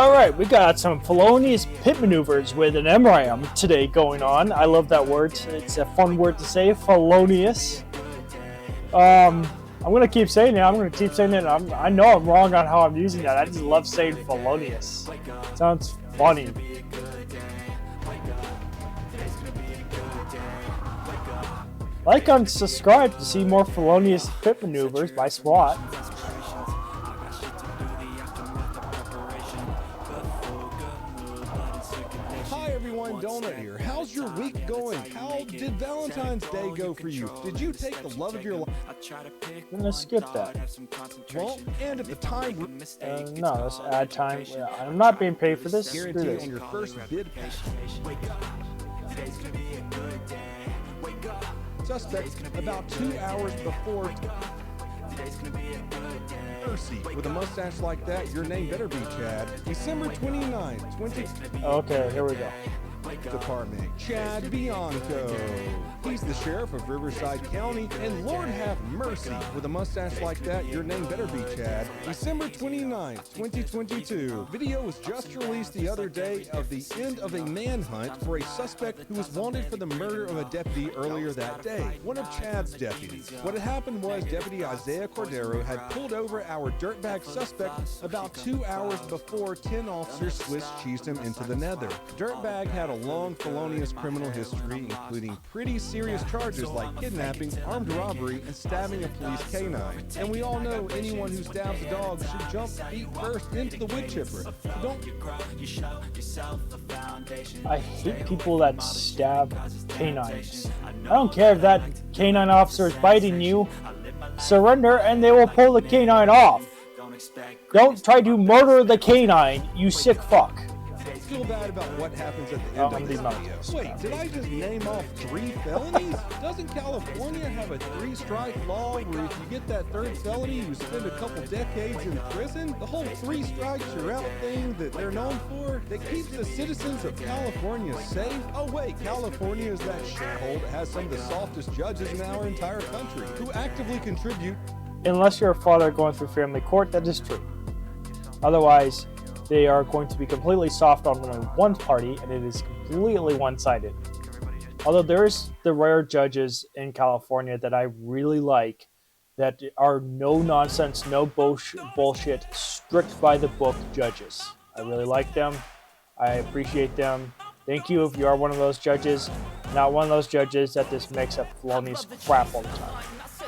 Alright, we got some felonious pit maneuvers with an MRAM today going on. I love that word. It's a fun word to say, felonious. I'm going to keep saying it. I know I'm wrong on how I'm using that. I just love saying felonious. It sounds funny. Like and subscribe to see more felonious pit maneuvers by SWAT. Hi everyone, Donut here. How's your week going? How did Valentine's Day go for you? Did you take the love of your life? I'm gonna skip that. Well, and at the time, no, let's add time. Yeah, I'm not being paid for this. Screw guarantee this. on your first bid. Suspect about 2 hours before. Mercy. With a mustache like that, your name better be Chad. December 29, 20. Okay, here we go. Department. Chad Bianco. He's the sheriff of Riverside County, and Lord have mercy. With a mustache like that, your name better be Chad. December 29, 2022. Video was just released the other day of the end of a manhunt for a suspect who was wanted for the murder of a deputy earlier that day. One of Chad's deputies. What had happened was Deputy Isaiah Cordero had pulled over our dirtbag suspect about 2 hours before 10 officers Swiss cheesed him into the nether. Dirtbag had a long felonious criminal history, including pretty serious charges like kidnapping, armed robbery, and stabbing a police canine. And we all know anyone who stabs a dog should jump feet first into the wood chipper. So don't. I hate people that stab canines. I don't care if that canine officer is biting you. Surrender and they will pull the canine off. Don't try to murder the canine, you sick fuck. Feel bad about what happens at the end of this video. Wait, did I just name off 3 felonies? Doesn't California have a 3-strike law where if you get that 3rd felony, you spend a couple decades in prison? The whole 3 strikes you're out thing that they're known for, that keeps the citizens of California safe? Oh wait, California is that shithole that has some of the softest judges in our entire country, who actively contribute. Unless you're a father going through family court, that is true. Otherwise, they are going to be completely soft on one party, and it is completely one-sided. Although there's the rare judges in California that I really like, that are no-nonsense, no bullshit, strict-by-the-book judges. I really like them. I appreciate them. Thank you if you are one of those judges, not one of those judges that just makes up felonious crap all the time.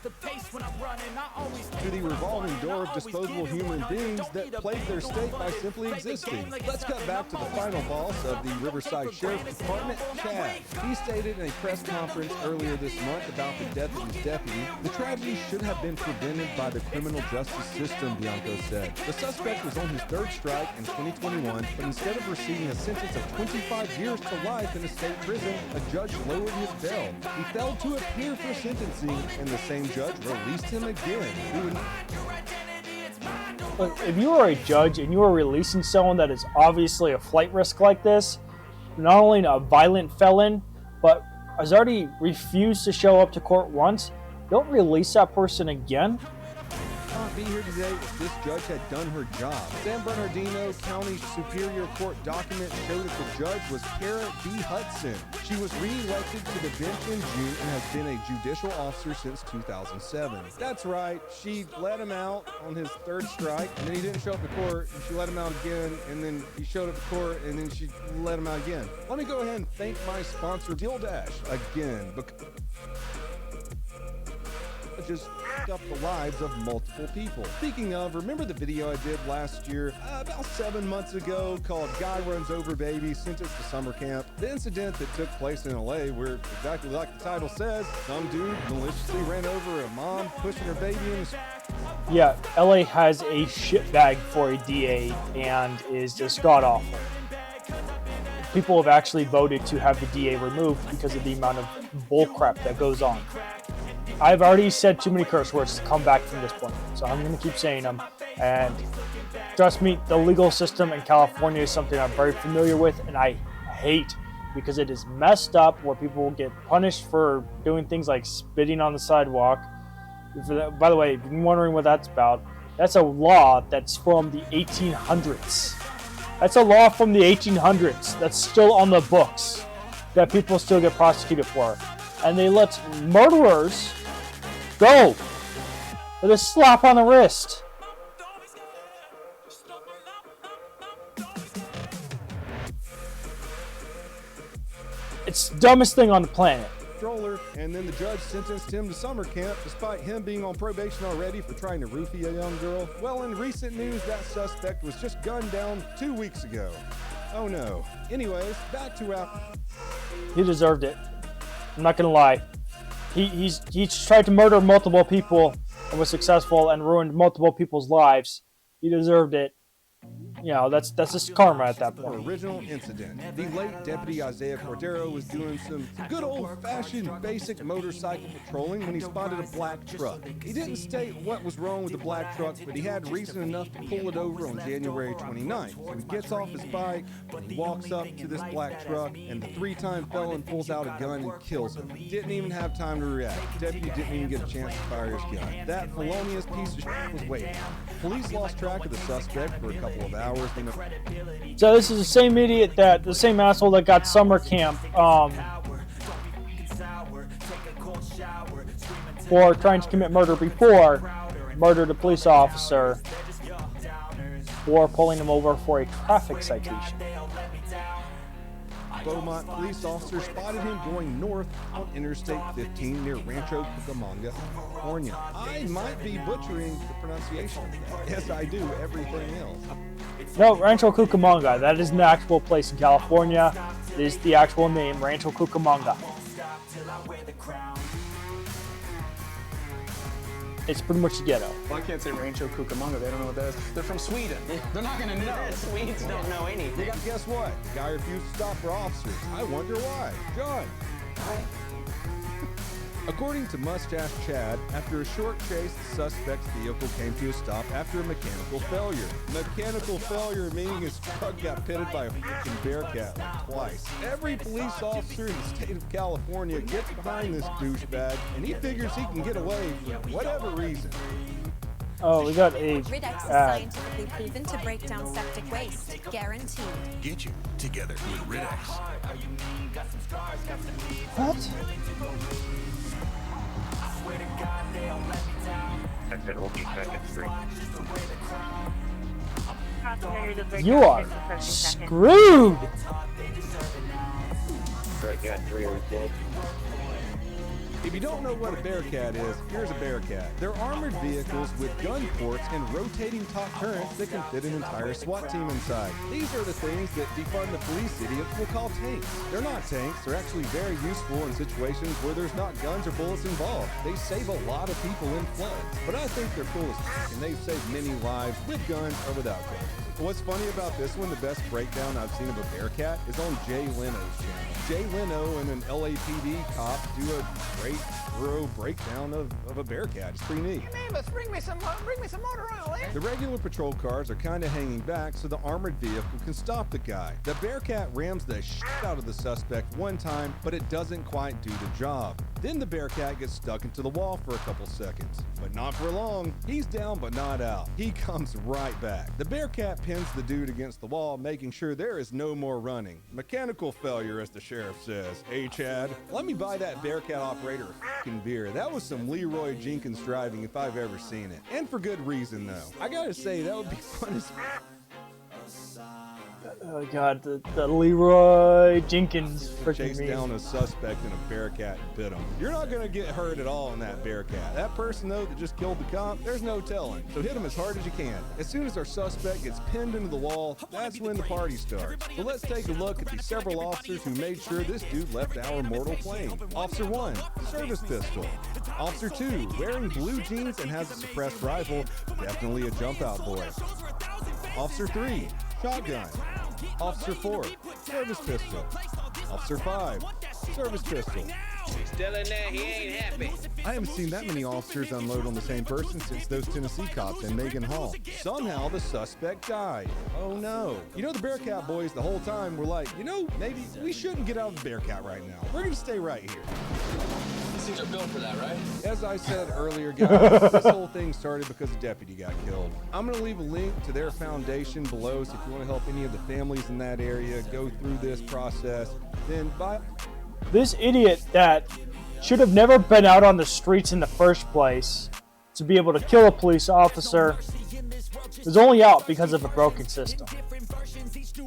To the revolving door of disposable human beings that plague their state by simply existing. Let's cut back to the final boss of the Riverside Sheriff's Department, Chad. He stated in a press conference earlier this month about the death of his deputy, the tragedy should have been prevented by the criminal justice system, Bianco said. The suspect was on his 3rd strike in 2021, but instead of receiving a sentence of 25 years to life in a state prison, a judge lowered his bail. He failed to appear for sentencing, and the same judge released him again. Look, if you are a judge and you are releasing someone that is obviously a flight risk like this, not only a violent felon, but has already refused to show up to court once, don't release that person again. Be here today if this judge had done her job. San Bernardino County Superior Court document showed that the judge was Kara B. Hudson. She was re-elected to the bench in June and has been a judicial officer since 2007. That's right, she let him out on his 3rd strike, and then he didn't show up to court, and she let him out again, and then he showed up to court, and then she let him out again. Let me go ahead and thank my sponsor, DealDash, again, because just up the lives of multiple people. Speaking of, remember the video I did last year, about 7 months ago, called Guy Runs Over Baby, Sentenced to Summer Camp? The incident that took place in LA, where exactly like the title says, some dude maliciously ran over a mom pushing her baby in the... Yeah, LA has a shitbag for a DA and is just god-awful. People have actually voted to have the DA removed because of the amount of bullcrap that goes on. I've already said too many curse words to come back from this point, so I'm going to keep saying them. And trust me, the legal system in California is something I'm very familiar with, and I hate, because it is messed up where people will get punished for doing things like spitting on the sidewalk. By the way, if you're wondering what that's about, that's a law that's from the 1800s. That's a law from the 1800s that's still on the books that people still get prosecuted for. And they let murderers go with a slap on the wrist. It's the dumbest thing on the planet. Stroller, and then the judge sentenced him to summer camp despite him being on probation already for trying to roofie a young girl. Well, in recent news, that suspect was just gunned down 2 weeks ago. Oh no. Anyways, back to our... He deserved it. I'm not gonna lie. He tried to murder multiple people and was successful and ruined multiple people's lives. He deserved it. You know, that's just karma at that point. Original incident. The late Deputy Isaiah Cordero was doing some good old-fashioned basic motorcycle patrolling when he spotted a black truck. He didn't state what was wrong with the black truck, but he had reason enough to pull it over on January 29th. So he gets off his bike, he walks up to this black truck, and the three-time felon pulls out a gun and kills him. Didn't even have time to react. The deputy didn't even get a chance to fire his gun. That felonious piece of shit was waiting. Police lost track of the suspect for a couple of hours. So this is the same idiot the same asshole that got summer camp for trying to commit murder before, murdered a police officer for pulling him over for a traffic citation. Beaumont police officers spotted him going north on Interstate 15 near Rancho Cucamonga, California. I might be butchering the pronunciation of that. Yes, I do everything else. No, Rancho Cucamonga. That is an actual place in California. It is the actual name, Rancho Cucamonga. It's pretty much the ghetto. Well, I can't say Rancho Cucamonga. They don't know what that is. They're from Sweden. They're not going to know. Swedes don't know anything. Guess what? The guy refused to stop for officers. I wonder why. John. According to Mustache Chad, after a short chase, the suspect's vehicle came to a stop after a mechanical failure. Mechanical failure meaning his truck got pitted by a freaking Bearcat like twice. Every police officer in the state of California gets behind this douchebag, and he figures he can get away for whatever reason. Oh, we got a Riddex is scientifically proven to break down septic waste. Guaranteed. Get you together with Riddex. What? That's it, we'll be back at 3. You are screwed! Right, got 3 or dead. If you don't know what a Bearcat is, here's a Bearcat. They're armored vehicles with gun ports and rotating top turrets that can fit an entire SWAT team inside. These are the things that defund the police idiots will call tanks. They're not tanks, they're actually very useful in situations where there's not guns or bullets involved. They save a lot of people in floods. But I think they're cool as f***, and they've saved many lives with guns or without guns. What's funny about this one, the best breakdown I've seen of a Bearcat is on Jay Leno's channel. Jay Leno and an LAPD cop do a great, thorough breakdown of a Bearcat. It's pretty neat. Hey, Amos, bring me some motor oil, eh? The regular patrol cars are kind of hanging back so the armored vehicle can stop the guy. The Bearcat rams the shit out of the suspect one time, but it doesn't quite do the job. Then the Bearcat gets stuck into the wall for a couple seconds, but not for long. He's down but not out. He comes right back. The Bearcat pins the dude against the wall, making sure there is no more running. Mechanical failure, as the sheriff says. Hey, Chad, let me buy that Bearcat operator a f***ing beer. That was some Leroy Jenkins driving if I've ever seen it. And for good reason, though. I gotta say, that would be fun as f***. Oh god, the Leroy Jenkins freaking Chase meme. down a suspect in a Bearcat and bit him. You're not gonna get hurt at all in that Bearcat. That person, though, that just killed the cop, there's no telling. So hit him as hard as you can. As soon as our suspect gets pinned into the wall, that's when the party starts. So let's take a look at the several officers who made sure this dude left our mortal plane. Officer 1, service pistol. Officer 2, wearing blue jeans and has a suppressed rifle, definitely a jump out boy. Officer 3, shotgun. Officer 4, service pistol. Officer 5, service pistol. Still in there, he ain't happy. I haven't seen that many officers unload on the same person since those Tennessee cops in Megan Hall. Somehow the suspect died. Oh no. You know, the Bearcat boys the whole time were like, maybe we shouldn't get out of the Bearcat right now. We're gonna stay right here. Pussies are built for that, right? As I said earlier, guys, this whole thing started because a deputy got killed. I'm going to leave a link to their foundation below, so if you want to help any of the families in that area go through this process, then buy. This idiot that should have never been out on the streets in the first place to be able to kill a police officer is only out because of a broken system.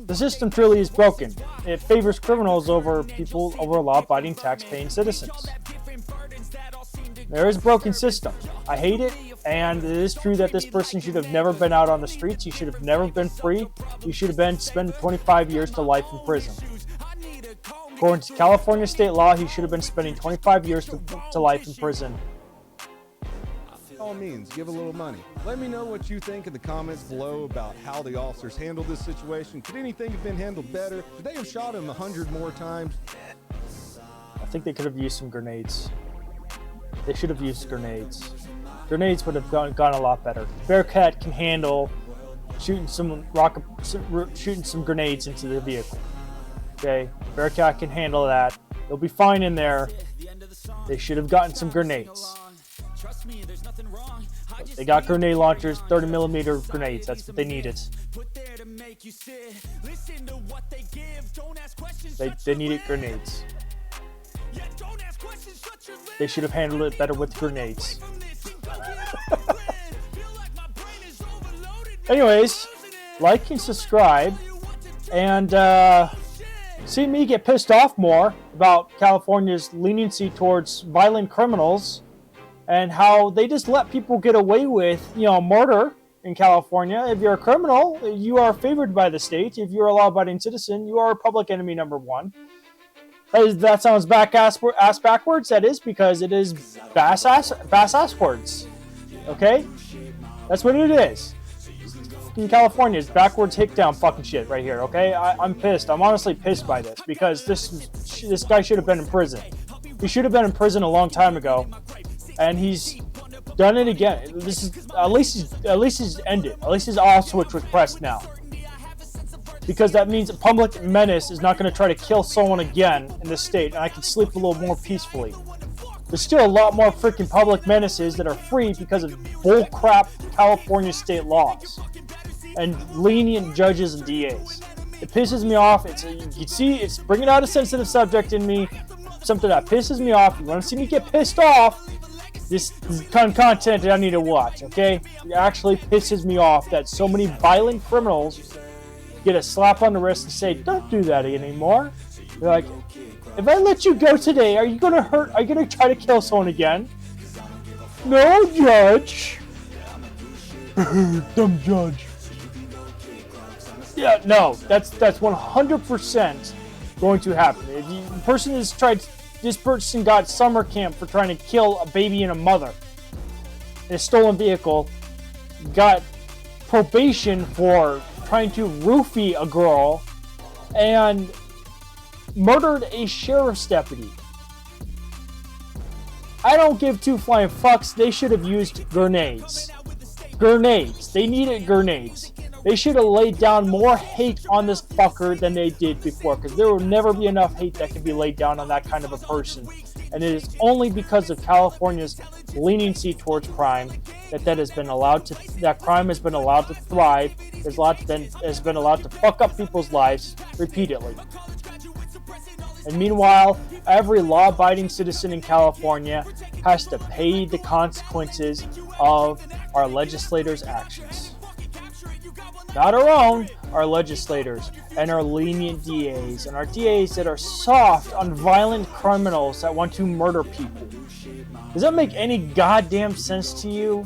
The system truly is broken. It favors criminals over people, over law-abiding, tax-paying citizens. There is a broken system. I hate it, and it is true that this person should have never been out on the streets. He should have never been free. He should have been spent 25 years to life in prison. According to California state law, he should have been spending 25 years to life in prison. By all means, give a little money. Let me know what you think in the comments below about how the officers handled this situation. Could anything have been handled better? Could they have shot him 100 more times? I think they could have used some grenades. They should have used grenades. Grenades would have gone a lot better. Bearcat can handle shooting some grenades into the vehicle. Okay, Bearcat can handle that. They'll be fine in there. They should have gotten some grenades. They got grenade launchers, 30mm grenades. That's what they needed. They needed grenades. They should have handled it better with grenades. Anyways, like and subscribe, and see me get pissed off more about California's leniency towards violent criminals and how they just let people get away with, murder in California. If you're a criminal, you are favored by the state. If you're a law-abiding citizen, you are public enemy number one. That sounds ass backwards. That is because it is bass ass words. Okay? That's what it is. In California, it's backwards hick down fucking shit right here, okay? I'm pissed. I'm honestly pissed by this because this guy should have been in prison. He should have been in prison a long time ago, and he's done it again. This is at least he's ended. At least his off switch was pressed now, because that means a public menace is not going to try to kill someone again in this state, and I can sleep a little more peacefully. There's still a lot more freaking public menaces that are free because of bullcrap California state laws and lenient judges and DAs. It pisses me off. You can see it's bringing out a sensitive subject in me, something that pisses me off. You want to see me get pissed off? This is kind of content that I need to watch, okay? It actually pisses me off that so many violent criminals get a slap on the wrist and say, "Don't do that anymore." They're like, "If I let you go today, are you gonna hurt? Are you gonna try to kill someone again?" No, judge. Dumb judge. Yeah, no, that's 100% going to happen. If this person got summer camp for trying to kill a baby and a mother in a stolen vehicle, got probation for trying to roofie a girl, and murdered a sheriff's deputy. I don't give two flying fucks. They should have used grenades. Grenades. They needed grenades. They should have laid down more hate on this fucker than they did before, because there will never be enough hate that can be laid down on that kind of a person. And it is only because of California's leniency towards crime that crime has been allowed to thrive, has been allowed to fuck up people's lives repeatedly. And meanwhile, every law-abiding citizen in California has to pay the consequences of our legislators' actions. Not our own, our legislators, and our lenient DAs, and our DAs that are soft on violent criminals that want to murder people. Does that make any goddamn sense to you?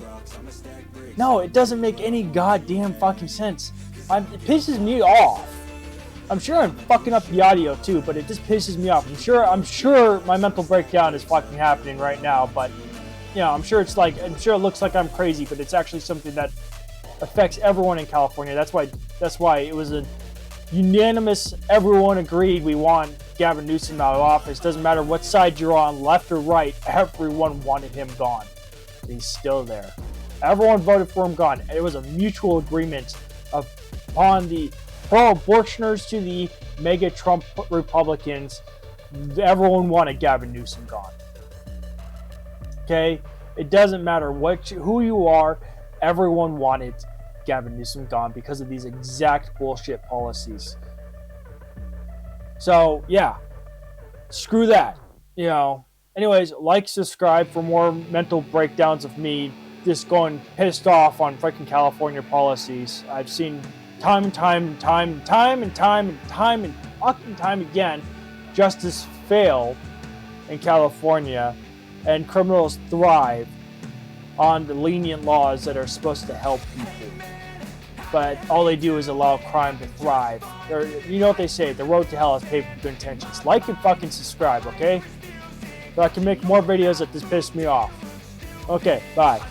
No, it doesn't make any goddamn fucking sense. It pisses me off. I'm sure I'm fucking up the audio too, but it just pisses me off. I'm sure my mental breakdown is fucking happening right now, but I'm sure it looks like I'm crazy, but it's actually something that affects everyone in California. That's why it was a unanimous, everyone agreed we want Gavin Newsom out of office. Doesn't matter what side you're on, left or right, everyone wanted him gone. He's still there. Everyone voted for him gone. It was a mutual agreement upon the pro-abortioners to the mega Trump Republicans. Everyone wanted Gavin Newsom gone. Okay? It doesn't matter who you are. Everyone wanted Gavin Newsom gone because of these exact bullshit policies. So, yeah. Screw that. You know. Anyways, like, subscribe for more mental breakdowns of me just going pissed off on freaking California policies. I've seen time and time again justice fail in California, and criminals thrive on the lenient laws that are supposed to help people. But all they do is allow crime to thrive. You know what they say, the road to hell is paved with good intentions. Like and fucking subscribe, okay? So I can make more videos that just piss me off. Okay, bye.